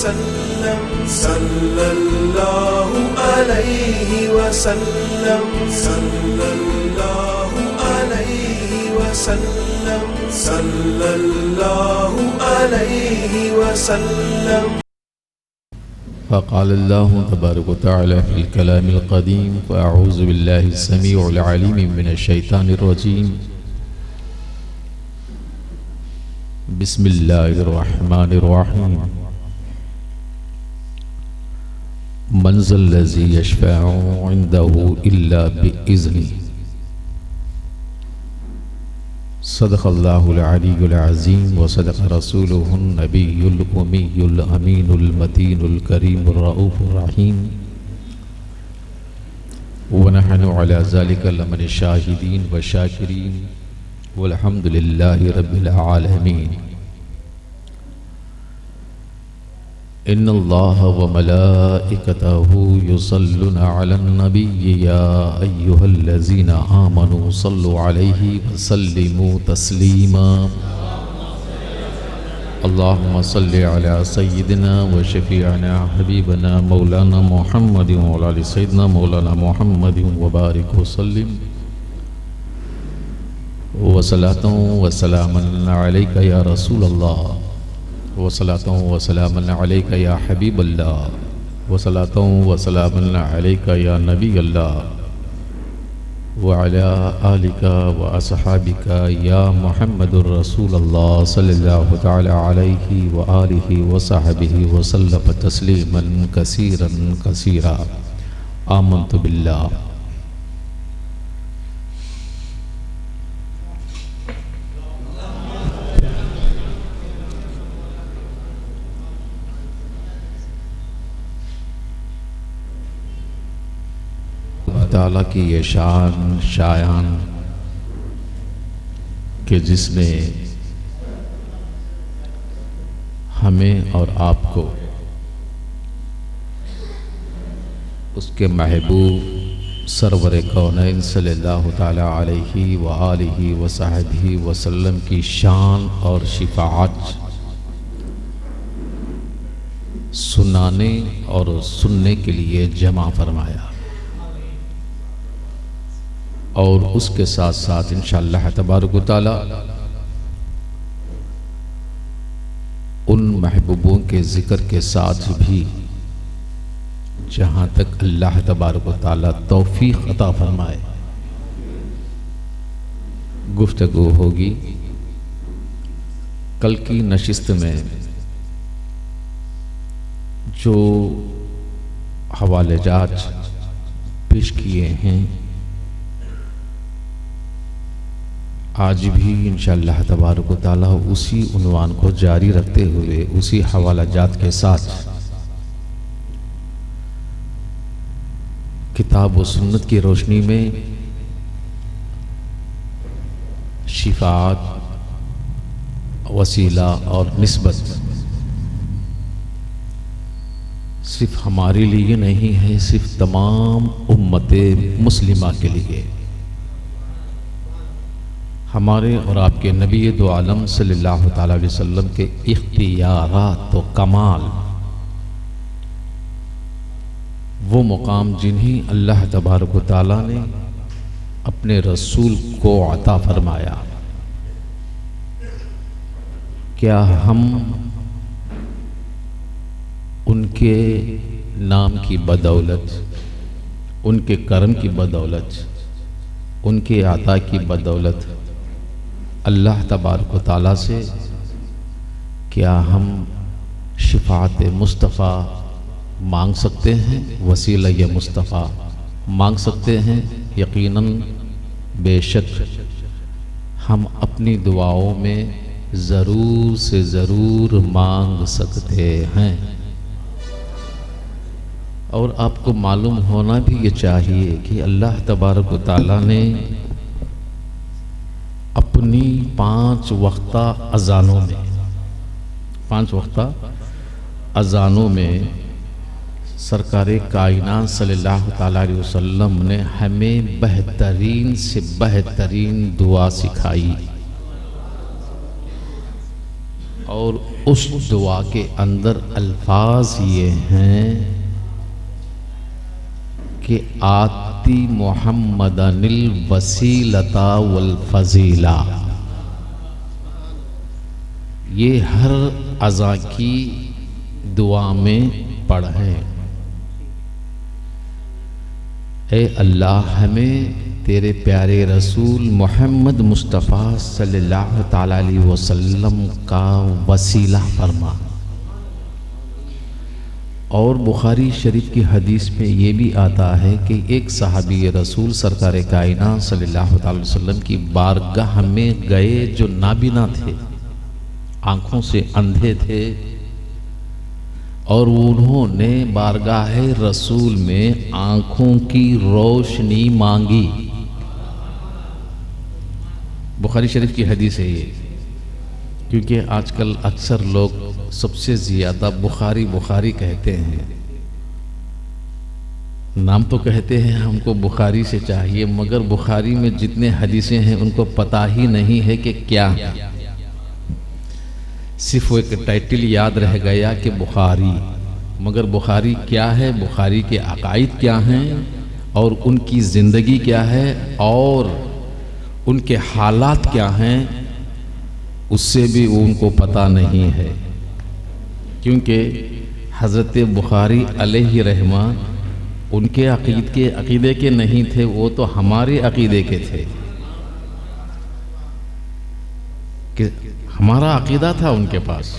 वसल्लम सल्लल्लाहु अलैहि वसल्लम सल्लल्लाहु अलैहि वसल्लम सल्लल्लाहु अलैहि वसल्लम। फ़क़ाल अल्लाहु तबारक व तआला फ़िल कलामिल क़दीम फ़अऊज़ु बिल्लाहि अस्समीउल अलीम मिनश शैतानिर रजीम। बिस्मिल्लाहिर रहमानिर रहीम। मन ज़ल्लज़ी यशफ़अउ इंदहु इल्ला बिइज़्निही। सदक़ल्लाहुल अलीयुल अज़ीम व सदक़ रसूलुहुन नबियुल उम्मियुल अमीनुल मतीनुल करीमुर रऊफ़ुर रहीम। व नहनु अला ज़ालिका लमिन शाहिदीन व शाकिरीन वल्हम्दुलिल्लाहि रब्बिल आलमीन। इन्नल्लाह व मलाइकतहु युसल्लूना अलन नबिय्यि या अय्युहल्लज़ीना आमनू सल्लु अलैहि व सल्लिमू तस्लीमा। अल्लाहुम्मा सल्लि अला सय्यिदिना व शफ़ीअना हबीबना मौलाना मुहम्मदिन व अला आलि सय्यिदिना मौलाना मुहम्मदिन व बारिक व सल्लिम व सलातु व सलामन अलैका या रसूल अल्लाह व सलातु व सलामन अलैका या हबीब अल्लाह व सलातु व सलामन अलैका या नबी अल्लाह व अला आलिका व असहाबिका या मुहम्मदुर रसूल अल्लाह सल्लल्लाहु तआला अलैहि व आलिहि व सहबिहि व सल्लम तस्लीमन कसीरन कसीरा। आमन्तु बिल्लाह। ताला की ये शान शायान कि जिसने हमें और आपको उसके महबूब सरवर कौनैन सल्लल्लाहु ताला अलैहि व आलिहि व सहबिहि वसल्लम की शान और शिफाअत सुनाने और सुनने के लिए जमा फरमाया और उसके साथ साथ इंशाअल्लाह तबारक व तआला उन महबूबों के ज़िक्र के साथ भी जहाँ तक अल्लाह तबारक व तआला तौफीक अता फरमाए गुफ्तगू होगी। कल की नशिस्त में जो हवाले जात पेश किए हैं आज भी इंशाअल्लाह तबारक व तआला उसी उन्वान को जारी रखते हुए उसी हवाला जात के साथ किताब व सुन्नत की रोशनी में शिफाअत वसीला और निस्बत सिर्फ हमारे लिए नहीं है, सिर्फ तमाम उम्मते मुस्लिमा के लिए, हमारे और आपके नबी दो आलम सल्लल्लाहु ताला अलैहि वसल्लम के इख्तियारात तो कमाल, वो मुकाम जिन्हें अल्लाह तबारक व तआला ने अपने रसूल को अता फरमाया। क्या हम उनके नाम की बदौलत, उनके करम की बदौलत, उनके अता की बदौलत अल्लाह तबारक व तआला से क्या हम शिफाअत मुस्तफ़ा मांग सकते हैं, वसीला या मुस्तफ़ा मांग सकते हैं? यकीनन बेशक हम अपनी दुआओं में ज़रूर से ज़रूर मांग सकते हैं। और आपको मालूम होना भी ये चाहिए कि अल्लाह तबारक व तआला ने अपनी 5 वक्ता अज़ानों में, 5 वक्ता अज़ानों में सरकारे कायनात सल्लल्लाहु ताला अलैहि वसल्लम ने हमें बेहतरीन से बेहतरीन दुआ सिखाई। और उस दुआ के अंदर अल्फाज ये हैं कि आती मुहम्मदनिल वसीलता वल फजीला। ये हर अज़ा की दुआ में पढ़ें। ए अल्लाह हमें तेरे प्यारे रसूल मोहम्मद मुस्तफ़ा सल्लल्लाहु ताला अलैहि वसल्लम का वसीला फरमा। और बुखारी शरीफ की हदीस में ये भी आता है कि एक सहाबी रसूल सरकार कायनात सल्लल्लाहु ताला अलैहि वसल्लम की बारगाह में गए जो नाबिना थे, आँखों से अंधे थे, और उन्होंने बारगाह रसूल में आँखों की रोशनी मांगी। बुखारी शरीफ की हदीस है ये। क्योंकि आजकल अक्सर लोग सबसे ज़्यादा बुखारी बुखारी कहते हैं, नाम तो कहते हैं हमको बुखारी से चाहिए, मगर बुखारी में जितने हदीसें हैं उनको पता ही नहीं है कि क्या है। सिर्फ वो एक टाइटल याद रह गया कि बुखारी, मगर बुखारी क्या है, बुखारी के अकायद क्या हैं और उनकी ज़िंदगी क्या है और उनके हालात क्या हैं, उससे भी उनको पता नहीं है। क्योंकि हज़रत बुखारी अलैहि रहमा उनके अक़ीदे के नहीं थे, वो तो हमारे अक़ीदे के थे कि हमारा अक़ीदा था उनके पास।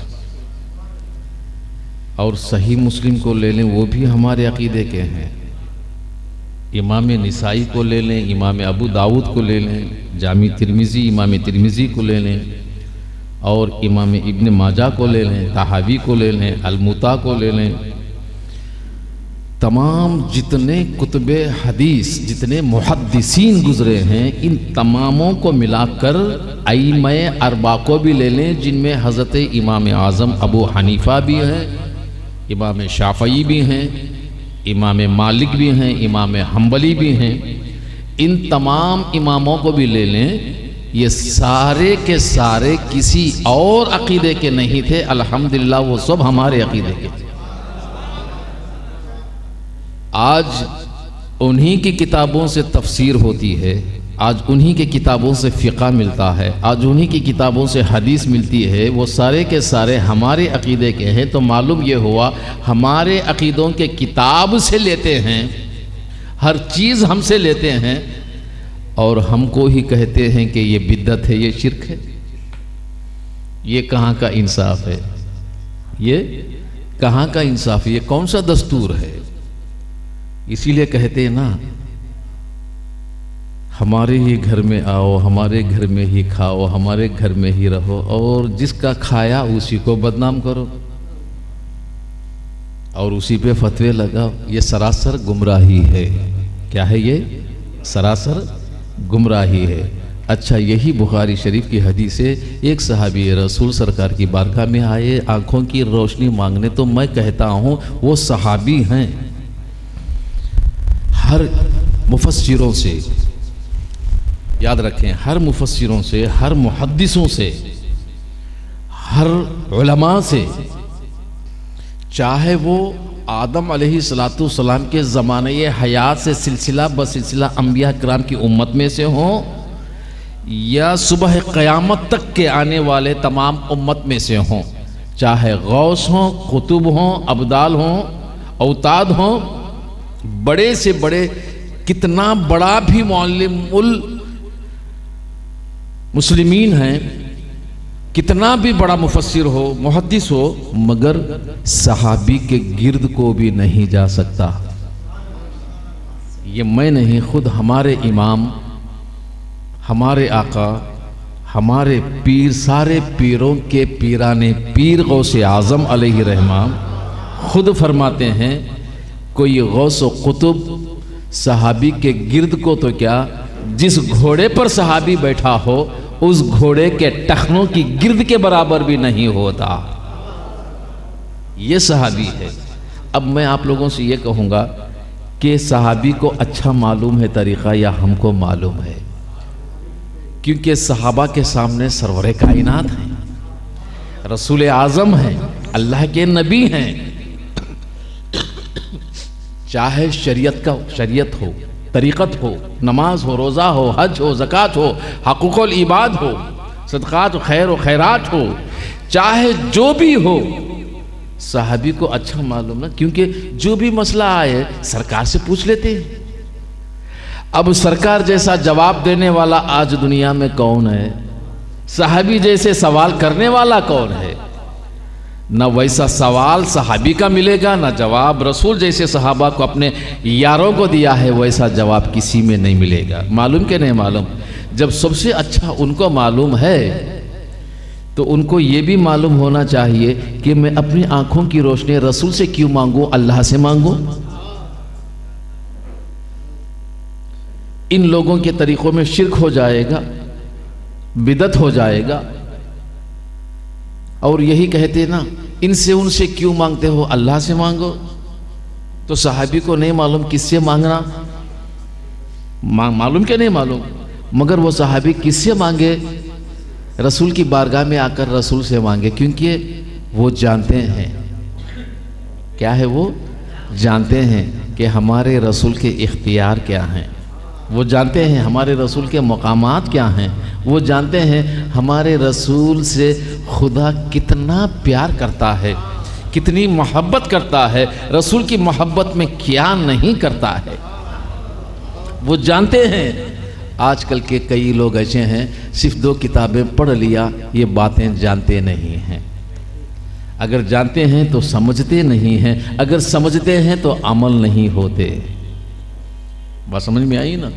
और सही मुस्लिम को ले लें, वो भी हमारे अक़ीदे के हैं। इमाम निसाई को ले लें, इमाम अबू दाऊद को ले लें, जामी तिरमिज़ी इमाम तिरमिज़ी को ले लें, और इमाम इब्न माजा को ले लें, तहावी को ले लें, अलमुता को ले लें। तमाम जितने कुतुबे हदीस, जितने मुहद्दिसीन गुज़रे हैं, इन तमामों को मिलाकर अइम्मे अरबा को भी ले लें, जिनमें हज़रत इमाम आज़म अबू हनीफ़ा भी हैं, इमाम शाफ़ई भी हैं, इमाम मालिक भी हैं, इमाम हम्बली भी हैं। इन तमाम इमामों को भी ले लें, ये सारे के सारे किसी और अक़ीदे के नहीं थे। अल्हम्दुलिल्लाह वो सब हमारे अक़ीदे के थे। आज उन्हीं की किताबों से तफसीर होती है, आज उन्हीं के किताबों से फ़िक़्ह मिलता है, आज उन्हीं की किताबों से हदीस मिलती है। वो सारे के सारे हमारे अक़ीदे के हैं। तो मालूम ये हुआ हमारे अक़ीदों के किताब से लेते हैं, हर चीज़ हमसे लेते हैं, और हमको ही कहते हैं कि ये बिद्दत है, ये शिरक है। ये कहाँ का इंसाफ है? ये कहाँ का इंसाफ है? ये कौन सा दस्तूर है? इसीलिए कहते हैं ना, हमारे ही घर में आओ, हमारे घर में ही खाओ, हमारे घर में ही रहो, और जिसका खाया उसी को बदनाम करो और उसी पे फतवे लगाओ। ये सरासर गुमराही है। क्या है ये? सरासर गुमराही है। अच्छा, यही बुखारी शरीफ की हदीस है। एक सहाबी रसूल सरकार की बारगाह में आए आँखों की रोशनी मांगने। तो मैं कहता हूँ वो सहाबी हैं। हर मुफस्सिरों से याद रखें, हर मुफस्सिरों से, हर मुहद्दिसों से, हर उलमा से, चाहे वो आदम अलैहिस्सलातु सलाम के ज़माने हयात से सिलसिला बसिलसिला अंबिया किराम की उम्मत में से हों, या सुबह क़यामत तक के आने वाले तमाम उम्मत में से हों, चाहे गौस हों, कुतुब हों, अब्दाल हों, औताद हों, बड़े से बड़े, कितना बड़ा भी मुअल्लिमुल मुस्लिमीन हैं, कितना भी बड़ा मुफस्सिर हो, मुहद्दिस हो, मगर सहाबी के गिर्द को भी नहीं जा सकता। ये मैं नहीं, खुद हमारे इमाम, हमारे आका, हमारे पीर, सारे पीरों के पीराने पीर गौसे आज़म अलैहि रहमान खुद फरमाते हैं, कोई गौस व कुतुब सहाबी के गिर्द को तो क्या, जिस घोड़े पर सहाबी बैठा हो उस घोड़े के टखनों की गिर्द के बराबर भी नहीं होता। ये सहाबी है। अब मैं आप लोगों से ये कहूँगा कि सहाबी को अच्छा मालूम है तरीक़ा या हमको मालूम है? क्योंकि सहाबा के सामने सरवरे कायनात हैं, रसूल आज़म हैं, अल्लाह के नबी हैं। चाहे शरीयत हो, तरीक़त हो, नमाज हो, रोज़ा हो, हज हो, ज़कात हो, हक़ूक़ुल इबाद हो, सदक़ात खैर व खैरात हो, चाहे जो भी हो, सहाबी को अच्छा मालूम ना, क्योंकि जो भी मसला आए सरकार से पूछ लेते हैं। अब सरकार जैसा जवाब देने वाला आज दुनिया में कौन है? सहाबी जैसे सवाल करने वाला कौन है? न वैसा सवाल सहाबी का मिलेगा, न जवाब रसूल जैसे सहाबा को अपने यारों को दिया है वैसा जवाब किसी में नहीं मिलेगा। मालूम के नहीं मालूम? जब सबसे अच्छा उनको मालूम है तो उनको ये भी मालूम होना चाहिए कि मैं अपनी आंखों की रोशनी रसूल से क्यों मांगूं, अल्लाह से मांगूं। इन लोगों के तरीकों में शिर्क हो जाएगा, बिदत हो जाएगा। और यही कहते ना, इनसे उनसे क्यों मांगते हो, अल्लाह से मांगो। तो सहाबी को नहीं मालूम किससे मांगना, मालूम क्या नहीं मालूम, मगर वो सहाबी किससे मांगे? रसूल की बारगाह में आकर रसूल से मांगे, क्योंकि वो जानते हैं, क्या है, वो जानते हैं कि हमारे रसूल के इख्तियार क्या हैं, वो जानते हैं हमारे रसूल के मकामात क्या हैं, वो जानते हैं हमारे रसूल से खुदा कितना प्यार करता है, कितनी मोहब्बत करता है, रसूल की मोहब्बत में क्या नहीं करता है, वो जानते हैं। आजकल के कई लोग ऐसे हैं, सिर्फ 2 किताबें पढ़ लिया, ये बातें जानते नहीं हैं। अगर जानते हैं तो समझते नहीं हैं, अगर समझते हैं तो अमल नहीं होते। बात समझ में आई ना?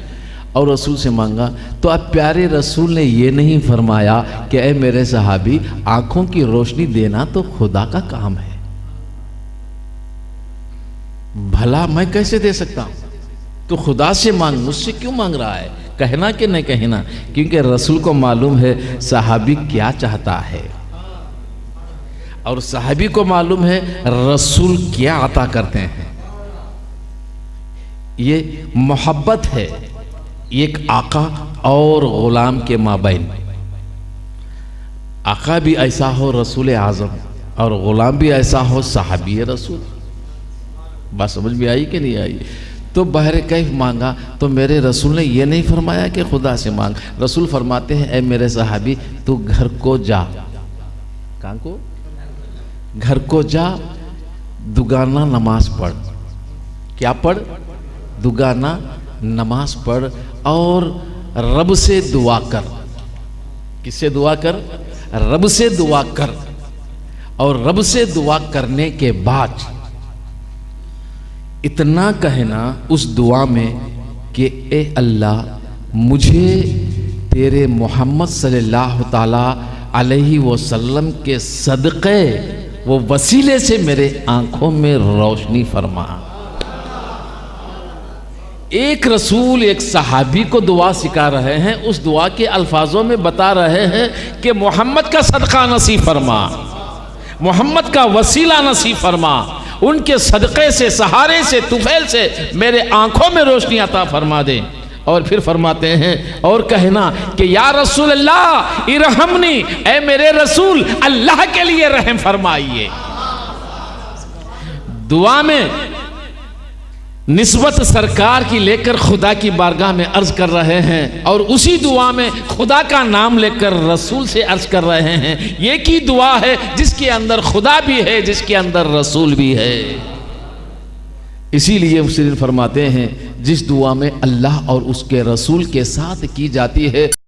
और रसूल से मांगा तो अब प्यारे रसूल ने ये नहीं फरमाया कि ऐ मेरे सहाबी, आंखों की रोशनी देना तो खुदा का काम है, भला मैं कैसे दे सकता हूं? तो खुदा से मांग, मुझसे क्यों मांग रहा है? कहना कि नहीं कहना? क्योंकि रसूल को मालूम है सहाबी क्या चाहता है, और सहाबी को मालूम है रसूल क्या अता करते हैं। ये मोहब्बत है एक आका और गुलाम के माबैन। आका भी ऐसा हो रसूल आज़म, और गुलाम भी ऐसा हो सहाबी रसूल। बात समझ में आई कि नहीं आई? तो बहरे कैफ मांगा तो मेरे रसूल ने ये नहीं फरमाया कि खुदा से मांग। रसूल फरमाते हैं, ऐ मेरे सहाबी, तू घर को जा। कहाँ को? घर को जा, दुगाना नमाज पढ़। क्या पढ़? दुगाना नमाज पढ़, और रब से दुआ कर। किससे दुआ कर? रब से दुआ कर। और रब से दुआ करने के बाद इतना कहना उस दुआ में कि ए अल्लाह, मुझे तेरे मोहम्मद सल्लल्लाहु ताला अलैहि वसल्लम के सदक़े वो वसीले से मेरे आंखों में रोशनी फरमा। एक रसूल एक सहाबी को दुआ सिखा रहे हैं, उस दुआ के अल्फाजों में बता रहे हैं कि मोहम्मद का सदका नसीब फरमा, मोहम्मद का वसीला नसीब फरमा, उनके सदक़े से, सहारे से, तुफैल से मेरे आंखों में रोशनी अता फरमा दे। और फिर फरमाते हैं और कहना कि या रसूल अल्लाह इरहमनी, ऐ मेरे रसूल अल्लाह के लिए रहम फरमाइए। दुआ में निस्बत सरकार की लेकर खुदा की बारगाह में अर्ज कर रहे हैं, और उसी दुआ में खुदा का नाम लेकर रसूल से अर्ज कर रहे हैं। ये की दुआ है जिसके अंदर खुदा भी है, जिसके अंदर रसूल भी है। इसीलिए मुफस्सिरीन फरमाते हैं, जिस दुआ में अल्लाह और उसके रसूल के साथ की जाती है